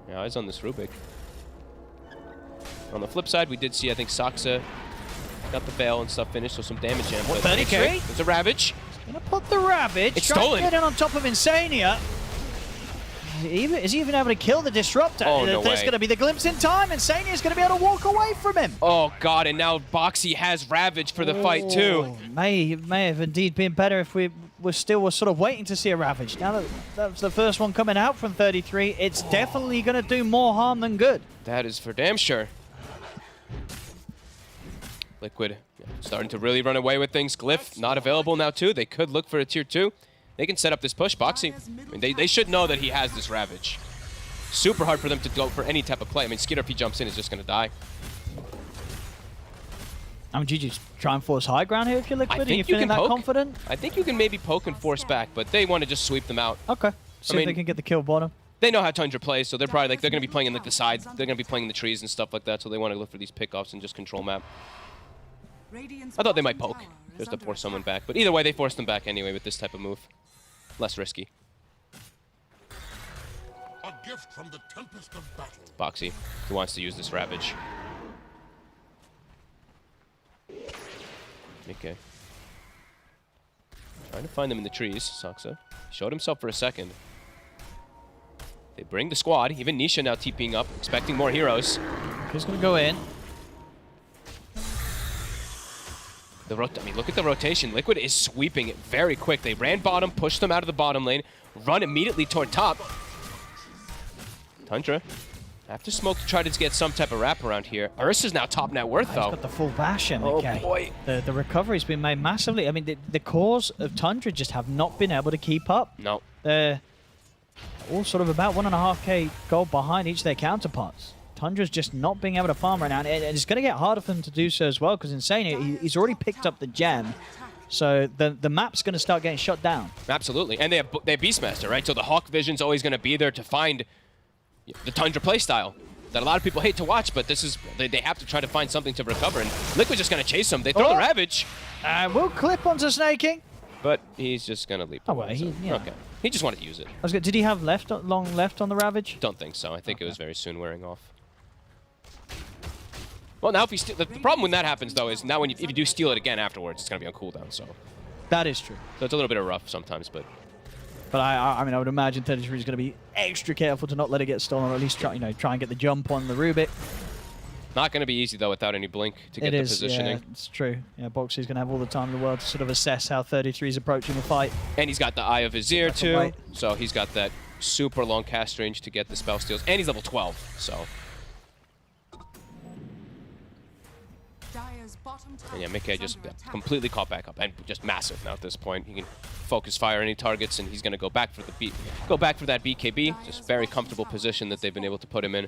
Yeah, eyes on this Rubik. On the flip side, we did see, I think, Saxa got the Veil and stuff finished, so some damage in.
What,
But
33?
It's a Ravage.
Gonna put the Ravage.
It's
try
stolen.
And get in on top of Insania. Is he even able to kill the Disruptor?
Oh, no
There's
way.
going to be the glimpse in time. Insania's going to be able to walk away from him.
Oh, God, and now Boxy has Ravage for the fight, too.
May have indeed been better if we were still sort of waiting to see a Ravage. Now that was the first one coming out from 33, it's definitely going to do more harm than good.
That is for damn sure. Liquid starting to really run away with things. Glyph not available now, too. They could look for a tier 2. They can set up this push. Boxy, I mean, they should know that he has this Ravage. Super hard for them to go for any type of play. I mean, Skitter, if he jumps in, is just going to die.
I mean, do you just try and force high ground here if you're Liquid?
I
Are you
think you
feeling
can
that
poke.
confident?
I think you can maybe poke and force back, but they want to just sweep them out.
Okay. See if
mean-
they can get the kill bottom.
They know how Tundra plays, so they're probably like, they're going to be playing in like the side. They're going to be playing in the trees and stuff like that, so they want to look for these pickoffs and just control map. I thought they might poke, just to force someone back. But either way, they forced them back anyway with this type of move. Less risky.
A gift from the tempest of battle.
Boxy, who wants to use this Ravage. Okay. Trying to find them in the trees, Saxa. Showed himself for a second. They bring the squad, even Nisha now TPing up, expecting more heroes.
He's going to go in.
I mean, look at the rotation. Liquid is sweeping it very quick. They ran bottom, pushed them out of the bottom lane, run immediately toward top. Tundra have to smoke to try to get some type of wraparound here. Ursa's now top net worth,
He's
though.
got the full bash in.
Oh,
Okay.
boy.
The recovery's been made massively. I mean, the cores of Tundra just have not been able to keep up.
No.
They're all sort of about 1.5k gold behind each of their counterparts. Tundra's just not being able to farm right now, and it's going to get harder for them to do so as well, because Insania, he's already picked up the gem, so the map's going to start getting shut down.
Absolutely. And they have Beastmaster, right? So the Hawk Vision's always going to be there to find the Tundra playstyle that a lot of people hate to watch, but this is they have to try to find something to recover, and Liquid's just going to chase them. They throw the Ravage,
We'll clip onto Snake King.
but he's just going to leap.
Oh, well, yeah.
Okay. He just wanted to use it.
Did he have long left on the Ravage?
Don't think so. I think it was very soon wearing off. Well, now if he the problem when that happens, though, is now if you do steal it again afterwards, it's going to be on cooldown, so.
That is true.
So it's a little bit of rough sometimes, but.
But I mean, I would imagine 33 is going to be extra careful to not let it get stolen, or at least try and get the jump on the Rubik.
Not going to be easy, though, without any blink to get the positioning.
Yeah, it's true. Yeah, Boxy's going to have all the time in the world to sort of assess how 33 is approaching the fight.
And he's got the Eye of Vizier, too.
Right.
So he's got that super long cast range to get the spell steals. And he's level 12, so. And yeah, Mickey just completely caught back up and just massive now at this point. He can focus fire any targets, and he's going to go back for that BKB. Just very comfortable position that they've been able to put him in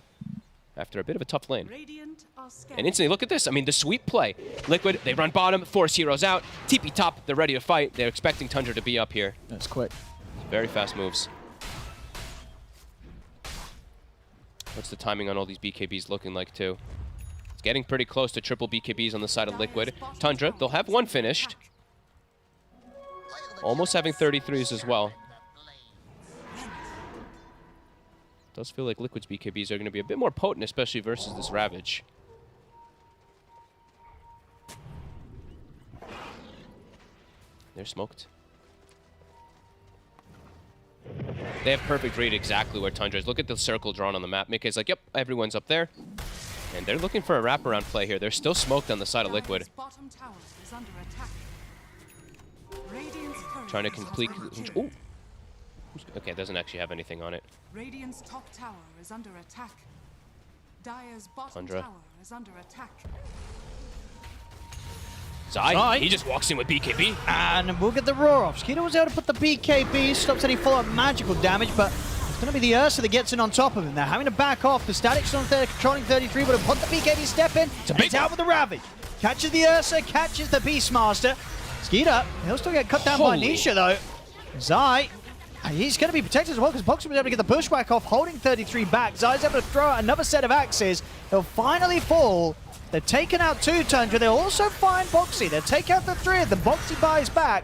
after a bit of a tough lane. And instantly, look at this. I mean, the sweep play. Liquid, they run bottom, force heroes out. TP top, they're ready to fight. They're expecting Tundra to be up here.
That's quick.
Very fast moves. What's the timing on all these BKBs looking like, too? It's getting pretty close to triple BKBs on the side of Liquid. Tundra, they'll have one finished. Almost having 33s as well. Does feel like Liquid's BKBs are going to be a bit more potent, especially versus this Ravage. They're smoked. They have perfect read exactly where Tundra is. Look at the circle drawn on the map. Mickey's like, yep, everyone's up there. And they're looking for a wraparound play here. They're still smoked on the side of Liquid. Trying to complete... Ooh. Okay, doesn't actually have anything on it.
Radiant's top tower is under attack. Dire's bottom
Tundra.
tower is under attack.
Zai, he just walks in with BKB.
And we'll get the roar off. Skeeter was able to put the BKB, stops any follow-up magical damage, but it's going to be the Ursa that gets in on top of him. They're having to back off. The Static's on there, controlling 33, but put the BKB step in. It's out with the Ravage. Catches the Ursa, catches the Beastmaster. Skeeter, he'll still get cut down by Nisha, though. Zai, he's going to be protected as well because Boxer was able to get the bushwhack off, holding 33 back. Zai's able to throw out another set of axes. He'll finally fall. They've taken out 2 Tundra. They'll also find Boxy. They'll take out the 3 of them. Boxy buys back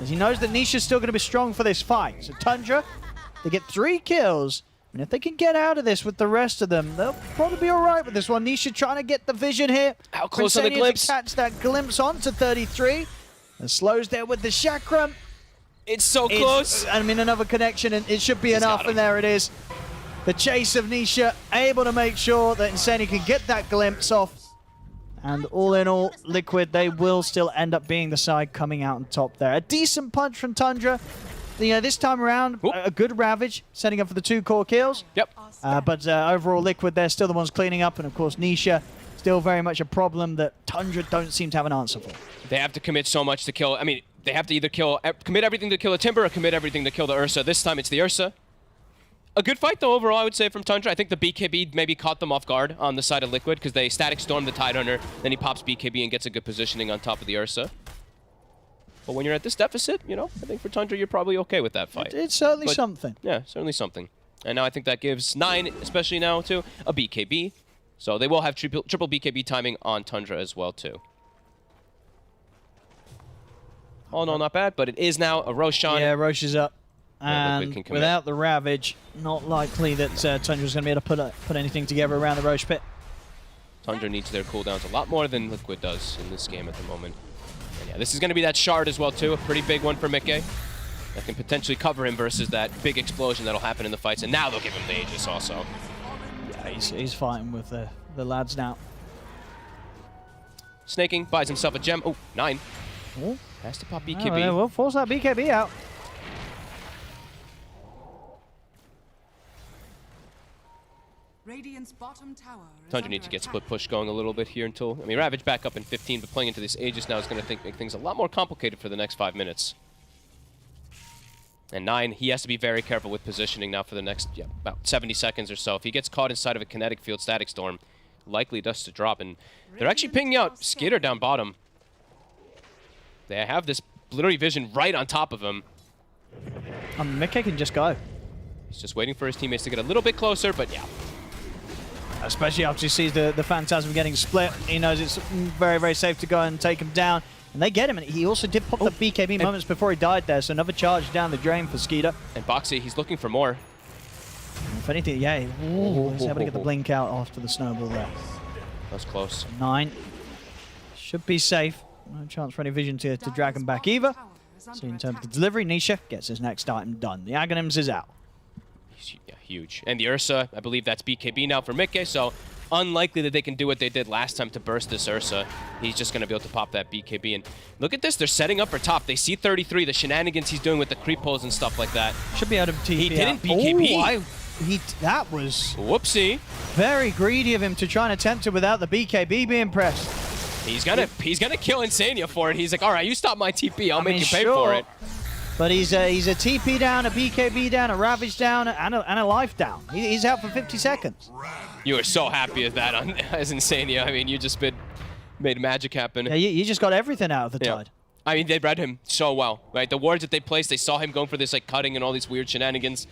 as he knows that Nisha's still going to be strong for this fight. So Tundra, they get 3 kills. And if they can get out of this with the rest of them, they'll probably be all right with this one. Nisha trying to get the vision here.
How close are the glimpse?
Catch that glimpse onto 33. And slows there with the chakra.
It's so close.
I mean, another connection, and it should be enough, and there it is. The chase of Nisha, able to make sure that Insani can get that glimpse off. And all in all, Liquid, they will still end up being the side coming out on top there. A decent punch from Tundra. You know, this time around, a good Ravage, setting up for the 2 core kills.
Yep.
But overall, Liquid, they're still the ones cleaning up. And of course, Nisha, still very much a problem that Tundra don't seem to have an answer for.
They have to commit so much to kill. I mean, they have to either commit everything to kill the Timber or commit everything to kill the Ursa. This time, it's the Ursa. A good fight, though, overall, I would say, from Tundra. I think the BKB maybe caught them off guard on the side of Liquid because they static storm the Tidehunter, then he pops BKB and gets a good positioning on top of the Ursa. But when you're at this deficit, you know, I think for Tundra, you're probably okay with that fight.
It's certainly something.
Yeah, certainly something. And now I think that gives 9, especially now, too, a BKB. So they will have triple BKB timing on Tundra as well, too. All in all, not bad, but it is now a Roshan.
Yeah, Rosh is up.
Yeah,
And without the Ravage, not likely that Tundra's going to be able to put anything together around the Rosh pit.
Tundra needs their cooldowns a lot more than Liquid does in this game at the moment. And yeah, this is going to be that shard as well, too. A pretty big one for Mickey. That can potentially cover him versus that big explosion that'll happen in the fights. And now they'll give him the Aegis also.
Yeah, he's fighting with the lads now.
Snaking, buys himself a gem. Oh, 9.
Oh.
Has to pop BKB.
Oh, we'll force that BKB out.
Radiant's bottom tower is
Tundra needs to get split push going a little bit here until... I mean, Ravage back up in 15, but playing into this Aegis now is going to make things a lot more complicated for the next 5 minutes. And 9, he has to be very careful with positioning now for the next, about 70 seconds or so. If he gets caught inside of a kinetic field static storm, likely dust to drop. And they're actually pinging out Skitter down bottom. They have this blurry vision right on top of him.
Mickey can just go.
He's just waiting for his teammates to get a little bit closer, but yeah.
Especially after he sees the Phantasm getting split. He knows it's very, very safe to go and take him down. And they get him, and he also did pop the BKB moments before he died there, so another charge down the drain for Skeeter.
And Boxy, he's looking for more.
If anything, yeah, he's able to get the blink out after the snowball there.
That's close.
9. Should be safe. No chance for any vision to drag him back either. So in terms of the delivery, Nisha gets his next item done. The Aghanims is out.
Yeah, huge. And the Ursa, I believe that's BKB now for Mikke, so unlikely that they can do what they did last time to burst this Ursa. He's just going to be able to pop that BKB. And look at this, they're setting up for top. They see 33, the shenanigans he's doing with the creep pulls and stuff like that.
Should be able to TP
He didn't
out.
BKB.
That was
Whoopsie.
very greedy of him to try and attempt it without the BKB being pressed.
He's gonna kill Insania for it. He's like, all right, you stop my TP, I'll make you pay
sure,
for it.
But he's a TP down, a BKB down, a Ravage down, and a life down. He's out for 50 seconds.
You were so happy with that as Insania. I mean, you just made magic happen.
Yeah, you just got everything out of the Tide.
I mean, they read him so well, right? The wards that they placed, they saw him going for this like cutting and all these weird shenanigans.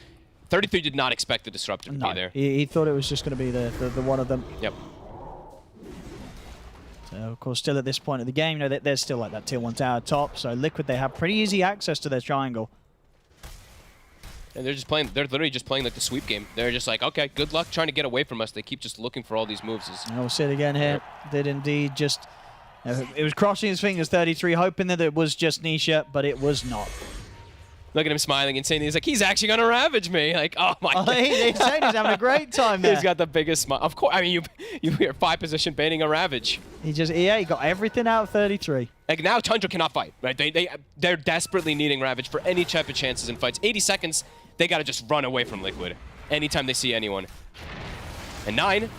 33 did not expect the Disruptor to be there.
He thought it was just going to be the one of them.
Yep.
So, of course, still at this point of the game, you know, they're still like that tier 1 tower top. So Liquid, they have pretty easy access to their triangle.
And they're literally just playing like the sweep game. They're just like, okay, good luck trying to get away from us. They keep just looking for all these moves.
And we'll see it again here. Did indeed just... it was crossing his fingers, 33, hoping that it was just Nisha, but it was not.
Look at him smiling and saying, he's like, he's actually going to ravage me. Like, oh my God.
He's saying he's having a great time there.
He's got the biggest smile. Of course, I mean, you hear 5 position baiting a ravage.
He got everything out of 33.
Like now Tundra cannot fight, right? They're desperately needing Ravage for any type of chances in fights. 80 seconds, they got to just run away from Liquid anytime they see anyone. And 9.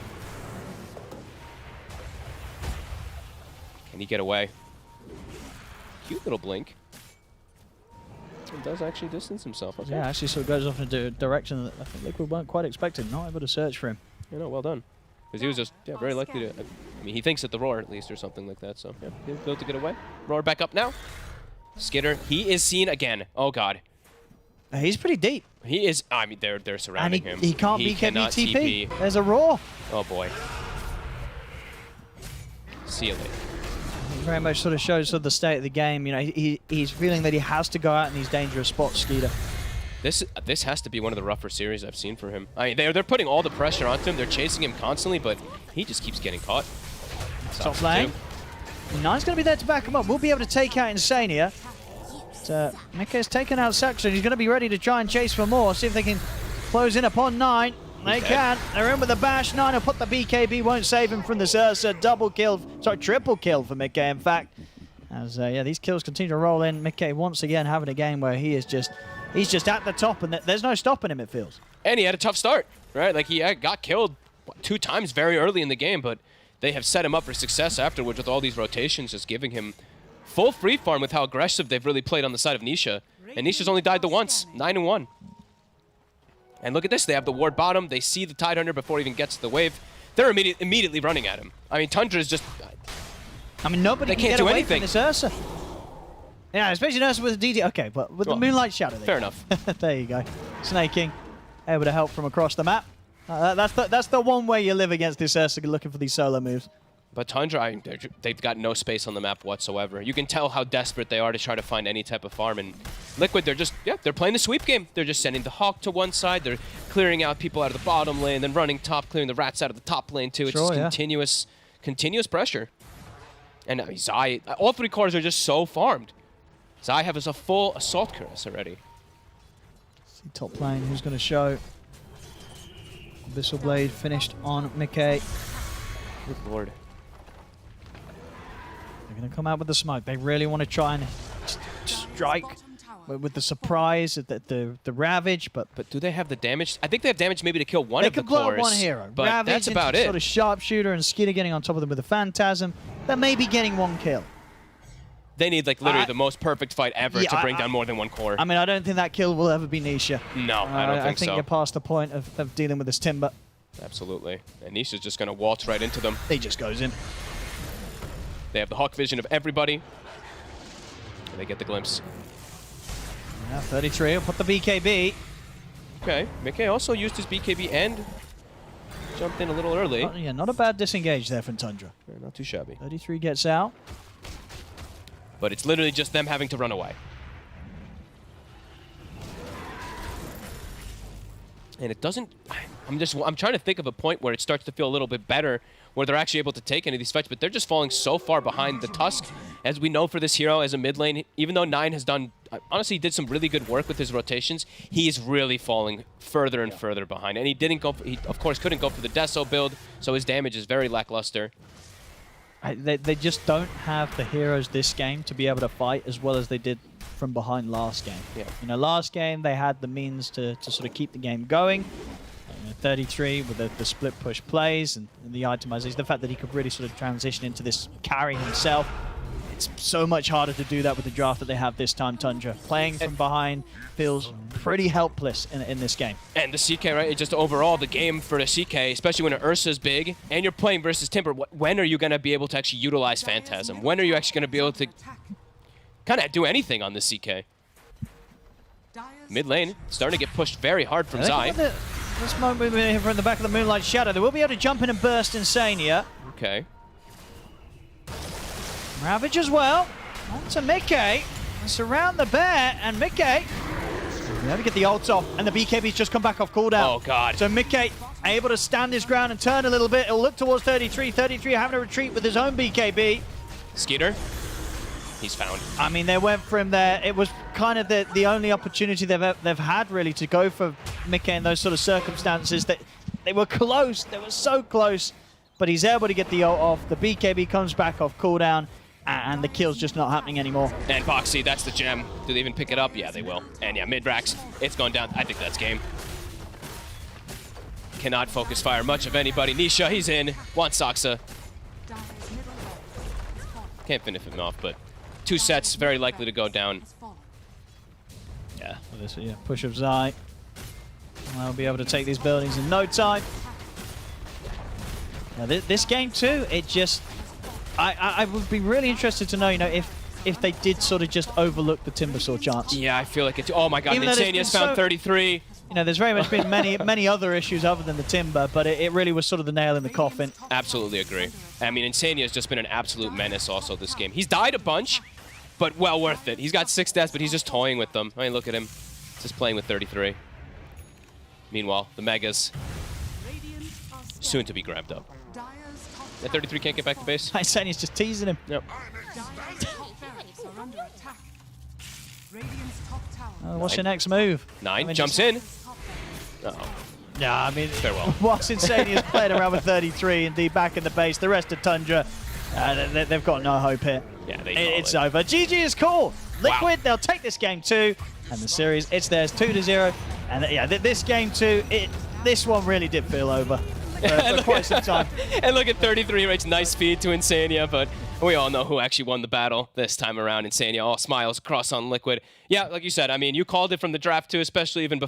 Can he get away? Cute little blink. He does actually distance himself. Okay.
Yeah, actually sort of goes off in a direction that I think Liquid weren't quite expecting. Not able to search for him.
You know, well done. Because he was just very likely to... I mean, he thinks at the Roar at least or something like that. So, yeah, he'll be able to get away. Roar back up now. Skitter, he is seen again. Oh, God.
He's pretty deep.
He is... I mean, they're surrounding him.
He can't BKB
cannot
TP. There's a Roar.
Oh, boy. See you later.
Very much sort of shows sort of the state of the game. You know, he's feeling that he has to go out in these dangerous spots, Skeeter.
This has to be one of the rougher series I've seen from him. I mean, they're putting all the pressure onto him. They're chasing him constantly, but he just keeps getting caught.
Top lane. Nine's going to be there to back him up. We'll be able to take out Insania. Mikke's taken out Saxon. He's going to be ready to try and chase for more. See if they can close in upon 9. They can. They're in with the bash. 9 will put the BKB. Won't save him from the Ursa. Double kill. Sorry, triple kill for Mikke, in fact. As, yeah, these kills continue to roll in. Mikke once again having a game where he is just... He's just at the top, and there's no stopping him, it feels.
And he had a tough start, right? Like, he got killed 2 times very early in the game, but they have set him up for success afterwards with all these rotations, just giving him full free farm with how aggressive they've really played on the side of Nisha. And Nisha's only died the once, 9-1. And look at this, they have the ward bottom, they see the Tidehunter before he even gets to the wave. They're immediately running at him. I mean, Tundra is just...
I mean, nobody
they
can
can't
get
do
away
anything.
from this Ursa. Yeah, especially Ursa with the DD. Okay, but with the Moonlight Shadow.
Fair enough.
There you go. Snaking, able to help from across the map. That's the one way you live against this Ursa, looking for these solo moves.
But Tundra, they've got no space on the map whatsoever. You can tell how desperate they are to try to find any type of farm. And Liquid, they're playing the sweep game. They're just sending the Hawk to one side. They're clearing out people out of the bottom lane, then running top, clearing the rats out of the top lane too. It's just continuous pressure. And Zai, all 3 cores are just so farmed. Zai has a full Assault Cuirass already.
See top lane, who's going to show? Abyssal Blade finished on Mikke.
Good lord.
They're going to come out with the smoke. They really want to try and strike with the surprise, the Ravage, but
do they have the damage? I think they have damage maybe to kill one of the cores.
They could blow up one hero.
But
Ravage
that's about
into
it.
Sort of Sharpshooter and Skeeter getting on top of them with a Phantasm. They're maybe getting 1 kill.
They need like literally the most perfect fight ever to bring down more than 1 core.
I mean, I don't think that kill will ever be Nisha.
No, I don't think so.
I think you're past the point of dealing with this Timber.
Absolutely. And Nisha's just going to waltz right into them.
He just goes in.
They have the Hawk vision of everybody. And they get the glimpse.
Yeah, 33 will put the BKB.
Okay. Mikke also used his BKB and jumped in a little early.
Yeah, not a bad disengage there from Tundra.
Yeah, not too shabby.
33 gets out.
But it's literally just them having to run away. And it doesn't... I'm trying to think of a point where it starts to feel a little bit better, where they're actually able to take any of these fights, but they're just falling so far behind. The Tusk, as we know for this hero as a mid lane, even though Nine has done... honestly, did some really good work with his rotations, he is really falling further and further behind. And he didn't go... he, of course, couldn't go for the Deso build, so his damage is very lackluster.
They just don't have the heroes this game to be able to fight as well as they did from behind last game.
Yeah.
You know, last game they had the means to sort of keep the game going. 33 with the split push plays and the itemization, the fact that he could really sort of transition into this carry himself. It's so much harder to do that with the draft that they have this time, Tundra. Playing from behind feels pretty helpless in this game.
And the CK, right? It's just overall the game for the CK, especially when Ursa's big and you're playing versus Timber, when are you going to be able to actually utilize Phantasm? When are you actually going to be able to kind of do anything on the CK? Mid lane, starting to get pushed very hard from Zai.
This moment here from the back of the Moonlight Shadow, they will be able to jump in and burst Insania.
Okay.
Ravage as well. On to Mickey. Surround the bear, and Mickey. Never get the ults off, and the BKB's just come back off cooldown.
Oh, God.
So Mickey able to stand his ground and turn a little bit. He'll look towards 33. 33 having to retreat with his own BKB.
Skeeter. He's found.
I mean, they went for him there. It was kind of the only opportunity they've had, really, to go for Mickey in those sort of circumstances. That they were close. They were so close. But he's able to get the ult off. The BKB comes back off cooldown. And the kill's just not happening anymore.
And Boxy, that's the gem. Do they even pick it up? Yeah, they will. And yeah, mid-Rax, it's going down. I think that's game. Cannot focus fire much of anybody. Nisha, he's in. Wants Saksa. Can't finish him off, but 2 sets, very likely to go down.
Yeah, this push of Zai. I'll be able to take these buildings in no time. Now, this game too, it just... I would be really interested to know, you know, if they did sort of just overlook the Timbersaw chance.
Yeah, I feel like it's... Oh my god,
Even
Insania's found 33.
You know, there's very much been many other issues other than the Timber, but it really was sort of the nail in the coffin.
Absolutely agree. I mean, Insania's just been an absolute menace also this game. He's died a bunch, but well worth it. He's got 6 deaths, but he's just toying with them. I mean, look at him. Just playing with 33. Meanwhile, the Megas soon to be grabbed up. That 33 can't get back to base.
Insania's just teasing him.
Yep.
What's your next move?
9
I mean,
jumps in. Uh-oh.
Yeah, I mean,
Farewell.
whilst Insania's playing around with 33, indeed back in the base, the rest of Tundra, they've got no hope here.
Yeah,
It's over. GG is cool. Liquid, they'll take this game too, and the series, it's theirs 2-0. And yeah, this game too, this one really did feel over for quite some time.
And look at 33 rates, nice speed to Insania, but we all know who actually won the battle this time around. Insania, all smiles across on Liquid. Yeah, like you said, I mean, you called it from the draft too, especially even before.